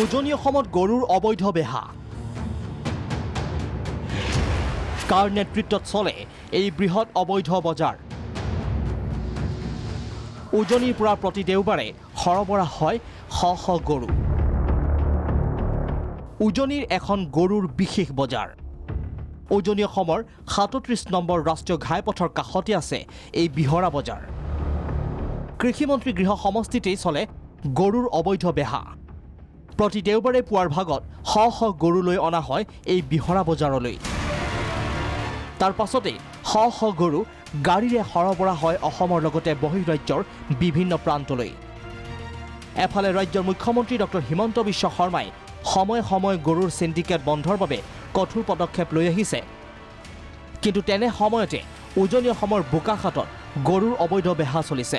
উজনি অসমত গৰুৰ অবৈধ বেহা কাৰ নেতৃত্বত চলে এই বৃহৎ অবৈধ বজাৰ উজনিৰ পৰা প্ৰতি দেওবাৰে সৰবৰাহ হয় শ গৰু উজনিৰ এখন গৰুৰ বিশেষ বজাৰ উজনি অসমৰ ৩৭ নম্বৰ ৰাষ্ট্ৰীয় ঘাইপথৰ কাষতে আছে এই বিহৰা বজাৰ কৃষিমন্ত্ৰী গৃহ সমষ্টিতেই চলে গৰুৰ অবৈধ বেহা প্ৰতি দেওবাৰে পুৱাৰ ভাগত শ গৰু লৈ অনা হয় এই বিহৰা বজাৰলৈ তাৰ পাছতে শ গৰু গাড়ীৰে সৰবৰাহ হয় অসমৰ লগতে বহিৰাজ্যৰ বিভিন্ন প্ৰান্তলৈ এফালে ৰাজ্যৰ মুখ্যমন্ত্ৰী ডক্টৰ হিমন্ত বিশ্ব শৰ্মাই সময়ে সময়ে গৰুৰ সিন্ডিকেট বন্ধৰ বাবে কঠোৰ পদক্ষেপ লৈ আহিছে কিন্তু তেনে সময়তে উজনি অসমৰ বোকাখাটত গৰুৰ অবৈধ বেহা চলিছে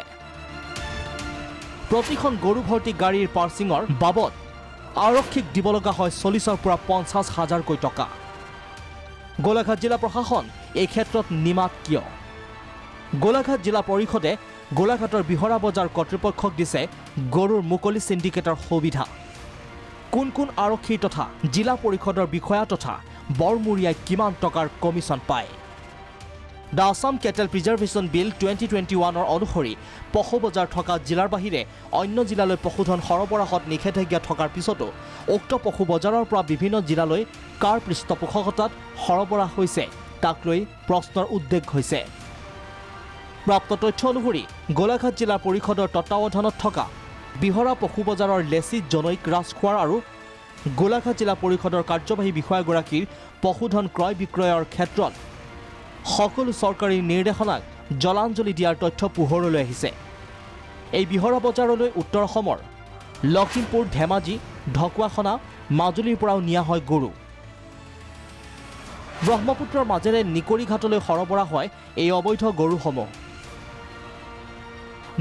প্ৰতিখন গৰু ভৰ্তি গাড়ীৰ পাৰ্চিঙৰ বাবদ আৰক্ষীক দিব লগা হয় ৪০ৰ পৰা ৫০ হাজাৰকৈ টকা গোলাঘাট জিলা প্ৰশাসন এই ক্ষেত্ৰত নিমাত কিয় গোলাঘাট জিলা পৰিষদে গোলাঘাটৰ বিহৰা বজাৰ কৰ্তৃপক্ষক দিছে গৰুৰ মুকলি সিন্ডিকেটৰ সুবিধা কোন আৰক্ষী তথা জিলা পৰিষদৰ বিষয়া তথা বৰমুৰিয়াই কিমান টকাৰ কমিছন পায় দ্য আছাম কেটেল প্ৰিজাৰ্ভেশ্যন বিল 2021 অনুসৰি পশু বজাৰ থকা জিলাৰ বাহিৰে অন্য জিলালৈ পশুধন সৰবৰাহত নিষেধাজ্ঞা থকাৰ পিছতো উক্ত পশু বজাৰৰ পৰা বিভিন্ন জিলালৈ কাৰ পৃষ্ঠপোষকতাত সৰবৰাহ হৈছে তাক লৈ প্ৰশ্নৰ উদ্বেগ হৈছে প্ৰাপ্ত তথ্য অনুসৰি গোলাঘাট জিলা পৰিষদৰ তত্বাৱধানত থকা বিহৰা পশু বজাৰৰ লেচি জনৈক ৰাজখোৱাৰ আৰু গোলাঘাট জিলা পৰিষদৰ কাৰ্যবাহী বিষয়াগৰাকীৰ পশুধন ক্ৰয় বিক্ৰয়ৰ ক্ষেত্ৰত সকলো চৰকাৰী নিৰ্দেশনাক জলাঞ্জলি দিয়াৰ তথ্য পোহৰলৈ আহিছে এই বিহৰা বজাৰলৈ উত্তৰ অসমৰ লখিমপুৰ ধেমাজি ঢকুৱাখনা মাজুলীৰ পৰাও নিয়া হয় গৰু ব্ৰহ্মপুত্ৰৰ মাজেৰে নিকৰিঘাটলৈ সৰবৰাহ হয় এই অবৈধ গৰুসমূহ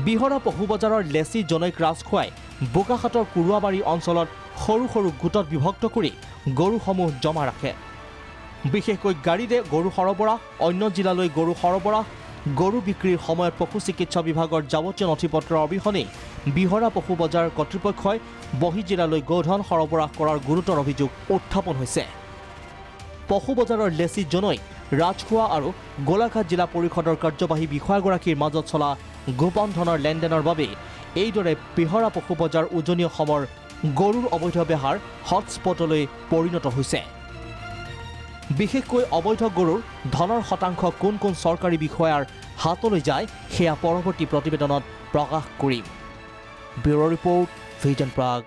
বিহৰা পশু বজাৰৰ লেচি জনৈক ৰাজখোৱাই বোকাখাটৰ কুৰুৱাবাৰী অঞ্চলত সৰু গোটত বিভক্ত কৰি গৰুসমূহ জমা ৰাখে বিশেষকৈ গাড়ীৰে গৰু সৰবৰাহ অন্য জিলালৈ গৰু সৰবৰাহ গৰু বিক্ৰীৰ সময়ত পশু চিকিৎসা বিভাগৰ যাৱতীয় নথিপত্ৰৰ অবিহনে বিহৰা পশু বজাৰ কৰ্তৃপক্ষই বহি জিলালৈ গোধন সৰবৰাহ কৰাৰ গুৰুতৰ অভিযোগ উত্থাপন হৈছে পশু বজাৰৰ লেচি জনৈক ৰাজখোৱা আৰু গোলাঘাট জিলা পৰিষদৰ কাৰ্যবাহী বিষয়াগৰাকীৰ মাজত চলা গোপন ধনৰ লেনদেনৰ বাবে এইদৰে বিহৰা পশু বজাৰ উজনি অসমৰ গৰুৰ অবৈধ বেহাৰ হটস্পটলৈ পৰিণত হৈছে বিশেষকৈ অবৈধ গৰুৰ ধনৰ শতাংশ কোন চৰকাৰী বিষয়াৰ হাতলৈ যায় সেয়া পৰৱৰ্তী প্ৰতিবেদনত প্ৰকাশ কৰিম ব্যুৰ' ৰিপৰ্ট ভিজন প্ৰাগ।